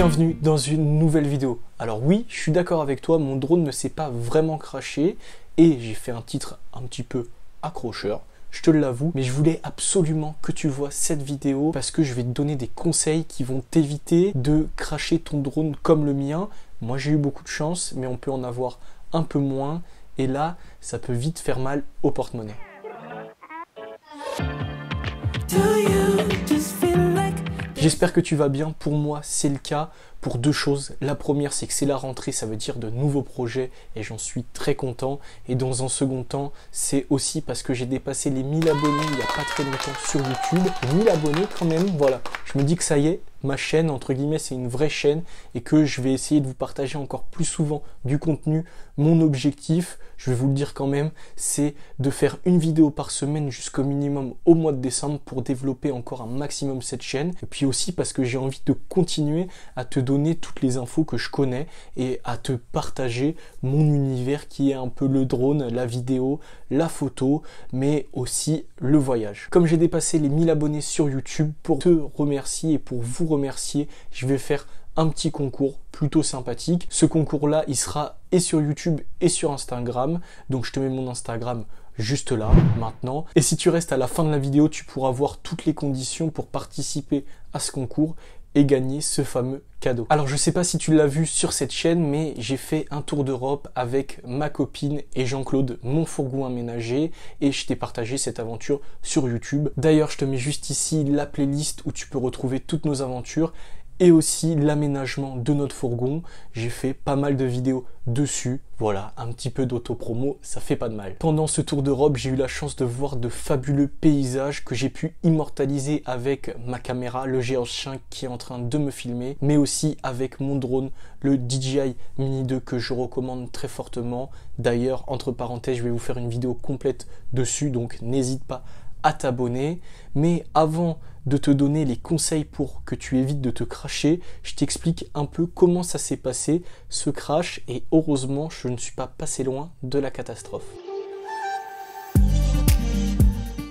Bienvenue dans une nouvelle vidéo. Alors oui, je suis d'accord avec toi, mon drone ne s'est pas vraiment crashé et j'ai fait un titre un petit peu accrocheur, je te l'avoue, mais je voulais absolument que tu vois cette vidéo parce que je vais te donner des conseils qui vont t'éviter de crasher ton drone comme le mien. Moi j'ai eu beaucoup de chance, mais on peut en avoir un peu moins et là, ça peut vite faire mal au porte-monnaie. J'espère que tu vas bien, pour moi c'est le cas pour deux choses. La première c'est que c'est la rentrée, ça veut dire de nouveaux projets et j'en suis très content. Et dans un second temps, c'est aussi parce que j'ai dépassé les 1000 abonnés il n'y a pas très longtemps sur YouTube. 1000 abonnés quand même, voilà. Je me dis que ça y est, ma chaîne, entre guillemets, c'est une vraie chaîne et que je vais essayer de vous partager encore plus souvent du contenu. Mon objectif, je vais vous le dire quand même, c'est de faire une vidéo par semaine jusqu'au minimum au mois de décembre pour développer encore un maximum cette chaîne. Et puis aussi parce que j'ai envie de continuer à te donner toutes les infos que je connais et à te partager mon univers qui est un peu le drone, la vidéo, la photo, mais aussi le voyage. Comme j'ai dépassé les 1000 abonnés sur YouTube, pour te remercier et pour vous remercier, je vais faire un petit concours plutôt sympathique. Ce concours-là, il sera et sur YouTube et sur Instagram. Donc je te mets mon Instagram juste là, maintenant. Et si tu restes à la fin de la vidéo, tu pourras voir toutes les conditions pour participer à ce concours et gagner ce fameux cadeau. Alors je sais pas si tu l'as vu sur cette chaîne, mais j'ai fait un tour d'Europe avec ma copine et Jean-Claude, mon fourgon aménagé, et je t'ai partagé cette aventure sur YouTube. D'ailleurs, je te mets juste ici la playlist où tu peux retrouver toutes nos aventures et aussi l'aménagement de notre fourgon. J'ai fait pas mal de vidéos dessus. Voilà, un petit peu d'auto-promo, ça fait pas de mal. Pendant ce tour d'Europe, j'ai eu la chance de voir de fabuleux paysages que j'ai pu immortaliser avec ma caméra, le GH5 qui est en train de me filmer, mais aussi avec mon drone, le DJI Mini 2 que je recommande très fortement. D'ailleurs, entre parenthèses, je vais vous faire une vidéo complète dessus, donc n'hésite pas à t'abonner. Mais avant de te donner les conseils pour que tu évites de te crasher, je t'explique un peu comment ça s'est passé, ce crash, et heureusement, je ne suis pas passé loin de la catastrophe.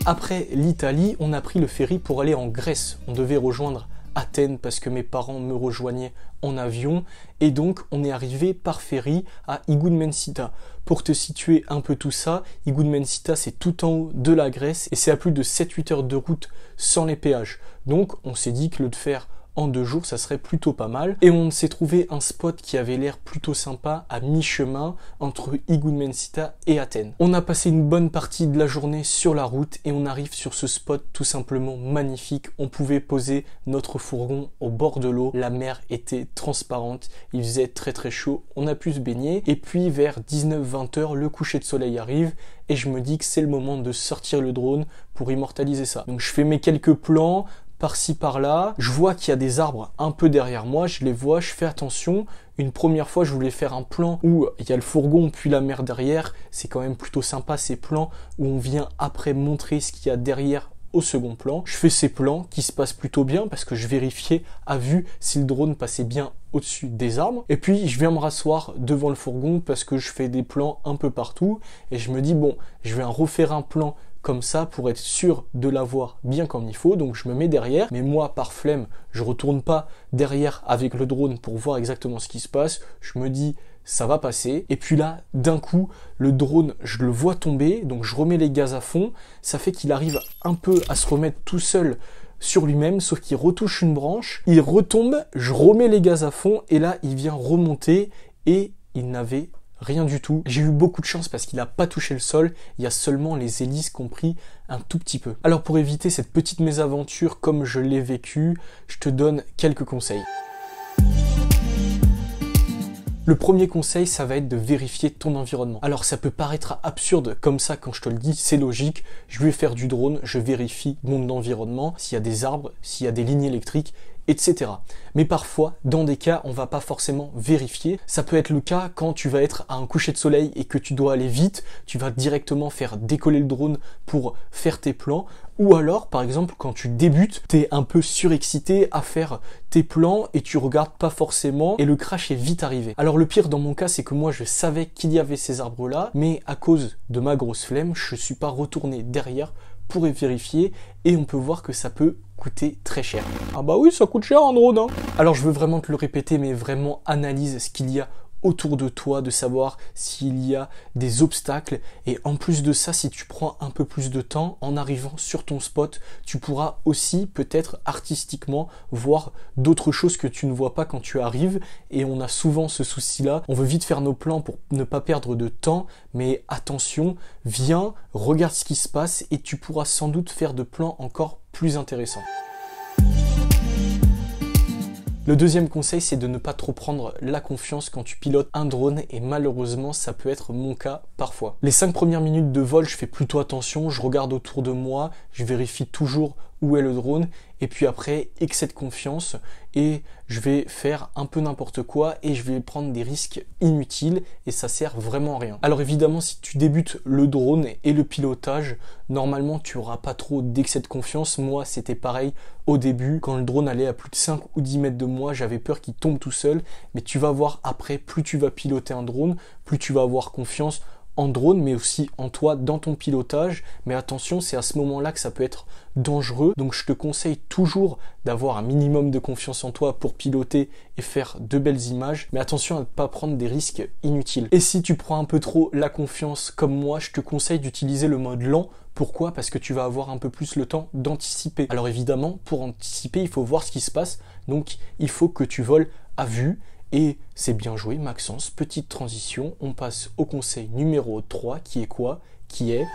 Après l'Italie, on a pris le ferry pour aller en Grèce. On devait rejoindre Athènes parce que mes parents me rejoignaient en avion et donc on est arrivé par ferry à Igoumenitsa. Pour te situer un peu tout ça, Igoumenitsa c'est tout en haut de la Grèce et c'est à plus de 7-8 heures de route sans les péages. Donc on s'est dit que le faire en 2 jours, ça serait plutôt pas mal. Et on s'est trouvé un spot qui avait l'air plutôt sympa à mi-chemin entre Igoumenitsa et Athènes. On a passé une bonne partie de la journée sur la route et on arrive sur ce spot tout simplement magnifique. On pouvait poser notre fourgon au bord de l'eau. La mer était transparente, il faisait très très chaud. On a pu se baigner et puis vers 19-20 heures, le coucher de soleil arrive et je me dis que c'est le moment de sortir le drone pour immortaliser ça. Donc je fais mes quelques plans par-ci par-là, je vois qu'il y a des arbres un peu derrière moi, je les vois, je fais attention. Une première fois, je voulais faire un plan où il y a le fourgon puis la mer derrière. C'est quand même plutôt sympa ces plans où on vient après montrer ce qu'il y a derrière au second plan. Je fais ces plans qui se passent plutôt bien parce que je vérifiais à vue si le drone passait bien au-dessus des arbres. Et puis je viens me rasseoir devant le fourgon parce que je fais des plans un peu partout et je me dis bon, je vais en refaire un plan comme ça pour être sûr de l'avoir bien comme il faut. Donc je me mets derrière, mais moi par flemme, je retourne pas derrière avec le drone pour voir exactement ce qui se passe. Je me dis ça va passer. Et puis là, d'un coup, le drone, je le vois tomber, donc je remets les gaz à fond. Ça fait qu'il arrive un peu à se remettre tout seul sur lui-même, sauf qu'il retouche une branche, il retombe, je remets les gaz à fond, et là, il vient remonter, et il n'avait rien du tout. J'ai eu beaucoup de chance parce qu'il n'a pas touché le sol, il y a seulement les hélices qui ont pris un tout petit peu. Alors pour éviter cette petite mésaventure comme je l'ai vécu, je te donne quelques conseils. Le premier conseil, ça va être de vérifier ton environnement. Alors ça peut paraître absurde comme ça quand je te le dis, c'est logique. Je vais faire du drone, je vérifie mon environnement, s'il y a des arbres, s'il y a des lignes électriques, etc. Mais parfois, dans des cas, on va pas forcément vérifier. Ça peut être le cas quand tu vas être à un coucher de soleil et que tu dois aller vite, tu vas directement faire décoller le drone pour faire tes plans. Ou alors, par exemple, quand tu débutes, tu es un peu surexcité à faire tes plans et tu regardes pas forcément et le crash est vite arrivé. Alors le pire dans mon cas, c'est que moi je savais qu'il y avait ces arbres-là, mais à cause de ma grosse flemme, je suis pas retourné derrière pour vérifier et on peut voir que ça peut coûter très cher. Ah bah oui, ça coûte cher un drone, hein. Alors je veux vraiment te le répéter, mais vraiment analyse ce qu'il y a autour de toi, de savoir s'il y a des obstacles, et en plus de ça, si tu prends un peu plus de temps en arrivant sur ton spot, tu pourras aussi peut-être artistiquement voir d'autres choses que tu ne vois pas quand tu arrives, et on a souvent ce souci-là, on veut vite faire nos plans pour ne pas perdre de temps, mais attention, viens, regarde ce qui se passe et tu pourras sans doute faire de plans encore plus intéressants. Le deuxième conseil, c'est de ne pas trop prendre la confiance quand tu pilotes un drone, et malheureusement, ça peut être mon cas parfois. Les 5 premières minutes de vol, je fais plutôt attention, je regarde autour de moi, je vérifie toujours où est le drone, et puis après, excès de confiance, et je vais faire un peu n'importe quoi, et je vais prendre des risques inutiles, et ça sert vraiment à rien. Alors évidemment, si tu débutes le drone et le pilotage, normalement, tu n'auras pas trop d'excès de confiance. Moi, c'était pareil au début, quand le drone allait à plus de 5 ou 10 mètres de moi, j'avais peur qu'il tombe tout seul, mais tu vas voir après, plus tu vas piloter un drone, plus tu vas avoir confiance en drone, mais aussi en toi, dans ton pilotage. Mais attention, c'est à ce moment-là que ça peut être dangereux. Donc je te conseille toujours d'avoir un minimum de confiance en toi pour piloter et faire de belles images. Mais attention à ne pas prendre des risques inutiles. Et si tu prends un peu trop la confiance comme moi, je te conseille d'utiliser le mode lent. Pourquoi? Parce que tu vas avoir un peu plus le temps d'anticiper. Alors évidemment, pour anticiper, il faut voir ce qui se passe. Donc il faut que tu voles à vue. Et c'est bien joué, Maxence. Petite transition, on passe au conseil numéro 3, qui est quoi? Qui est...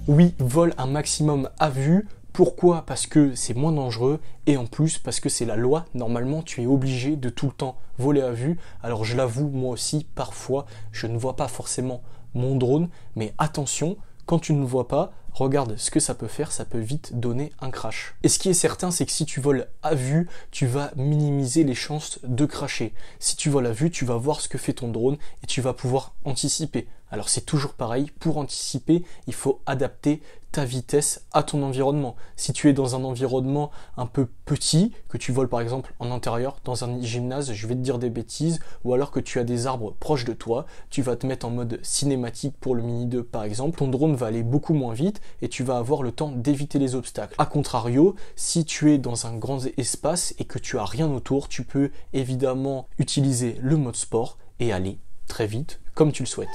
Oui, vole un maximum à vue. Pourquoi? Parce que c'est moins dangereux, et en plus parce que c'est la loi. Normalement, tu es obligé de tout le temps voler à vue. Alors je l'avoue, moi aussi, parfois, je ne vois pas forcément mon drone, mais attention, quand tu ne le vois pas, regarde ce que ça peut faire, ça peut vite donner un crash. Et ce qui est certain, c'est que si tu voles à vue, tu vas minimiser les chances de crasher. Si tu voles à vue, tu vas voir ce que fait ton drone et tu vas pouvoir anticiper. Alors c'est toujours pareil, pour anticiper, il faut adapter ta vitesse à ton environnement. Si tu es dans un environnement un peu petit, que tu voles par exemple en intérieur, dans un gymnase, je vais te dire des bêtises, ou alors que tu as des arbres proches de toi, tu vas te mettre en mode cinématique pour le Mini 2 par exemple, ton drone va aller beaucoup moins vite et tu vas avoir le temps d'éviter les obstacles. A contrario, si tu es dans un grand espace et que tu as rien autour, tu peux évidemment utiliser le mode sport et aller très vite comme tu le souhaites.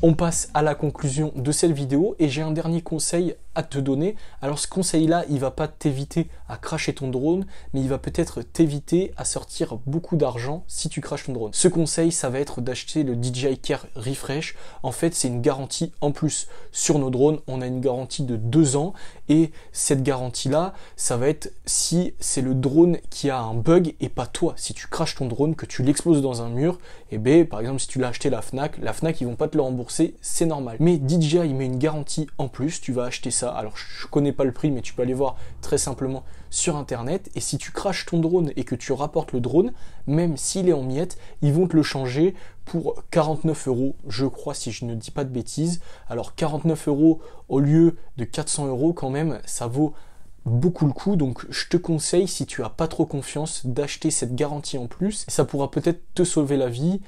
On passe à la conclusion de cette vidéo et j'ai un dernier conseil à te donner. Alors ce conseil-là, il va pas t'éviter à cracher ton drone, mais il va peut-être t'éviter à sortir beaucoup d'argent si tu crashes ton drone. Ce conseil, ça va être d'acheter le DJI Care Refresh. En fait, c'est une garantie en plus sur nos drones. On a une garantie de 2 ans et cette garantie-là, ça va être si c'est le drone qui a un bug et pas toi. Si tu crashes ton drone, que tu l'exploses dans un mur, et ben par exemple si tu l'as acheté la Fnac, ils vont pas te le rembourser, c'est normal. Mais DJI met une garantie en plus, tu vas acheter ça. Alors je connais pas le prix, mais tu peux aller voir très simplement sur internet, et si tu crashes ton drone et que tu rapportes le drone, même s'il est en miettes, ils vont te le changer pour 49 €, je crois, si je ne dis pas de bêtises. Alors 49 € au lieu de 400 € quand même, ça vaut beaucoup le coup, donc je te conseille, si tu as pas trop confiance, d'acheter cette garantie en plus. Ça pourra peut-être te sauver la vie.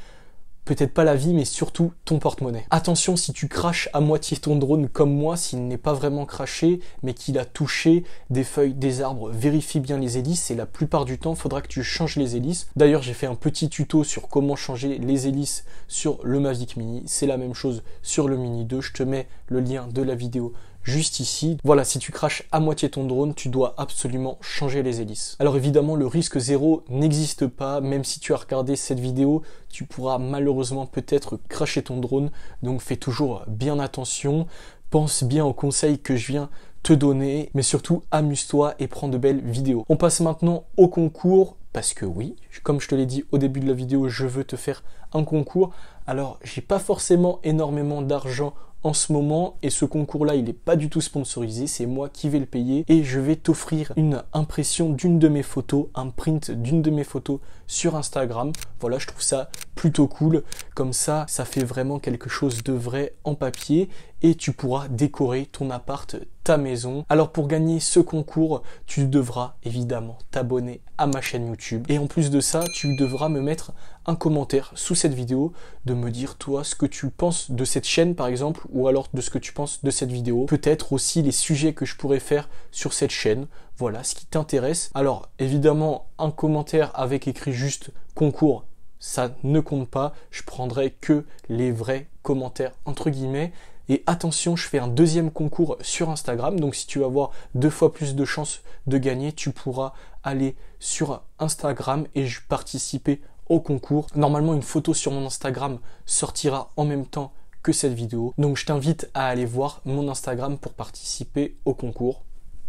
Peut-être pas la vie, mais surtout ton porte-monnaie. Attention, si tu craches à moitié ton drone comme moi, s'il n'est pas vraiment craché, mais qu'il a touché des feuilles, des arbres, vérifie bien les hélices, et la plupart du temps, il faudra que tu changes les hélices. D'ailleurs, j'ai fait un petit tuto sur comment changer les hélices sur le Mavic Mini. C'est la même chose sur le Mini 2, je te mets le lien de la vidéo juste ici. Voilà, si tu craches à moitié ton drone, tu dois absolument changer les hélices. Alors évidemment, le risque zéro n'existe pas. Même si tu as regardé cette vidéo, tu pourras malheureusement peut-être cracher ton drone. Donc fais toujours bien attention. Pense bien aux conseils que je viens te donner. Mais surtout, amuse-toi et prends de belles vidéos. On passe maintenant au concours. Parce que oui, comme je te l'ai dit au début de la vidéo, je veux te faire un concours. Alors, j'ai pas forcément énormément d'argent en ce moment et ce concours-là, il n'est pas du tout sponsorisé, c'est moi qui vais le payer et je vais t'offrir une impression d'une de mes photos, un print d'une de mes photos sur Instagram. Voilà, je trouve ça plutôt cool. Comme ça fait vraiment quelque chose de vrai en papier et tu pourras décorer ton appart, ta maison. Alors pour gagner ce concours, tu devras évidemment t'abonner à ma chaîne YouTube. Et en plus de ça, tu devras me mettre un commentaire sous cette vidéo, de me dire toi ce que tu penses de cette chaîne par exemple, ou alors de ce que tu penses de cette vidéo. Peut-être aussi les sujets que je pourrais faire sur cette chaîne. Voilà, ce qui t'intéresse. Alors évidemment, un commentaire avec écrit juste concours, ça ne compte pas. Je prendrai que les vrais commentaires entre guillemets. Et attention, je fais un deuxième concours sur Instagram. Donc si tu veux avoir 2 fois plus de chances de gagner, tu pourras aller sur Instagram et participer au concours. Normalement, une photo sur mon Instagram sortira en même temps que cette vidéo. Donc je t'invite à aller voir mon Instagram pour participer au concours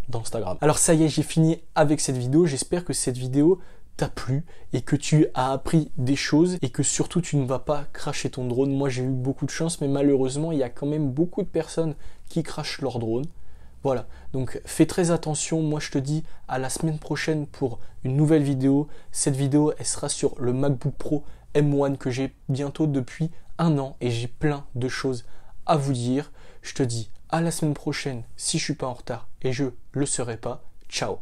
d'Instagram. Alors ça y est, j'ai fini avec cette vidéo. J'espère que cette vidéo t'a plu et que tu as appris des choses et que surtout tu ne vas pas cracher ton drone. Moi j'ai eu beaucoup de chance, mais malheureusement il y a quand même beaucoup de personnes qui crachent leur drone. Voilà, donc fais très attention. Moi je te dis à la semaine prochaine pour une nouvelle vidéo. Cette vidéo elle sera sur le MacBook Pro M1 que j'ai bientôt depuis 1 an et j'ai plein de choses à vous dire. Je te dis à la semaine prochaine si je suis pas en retard et je le serai pas. Ciao.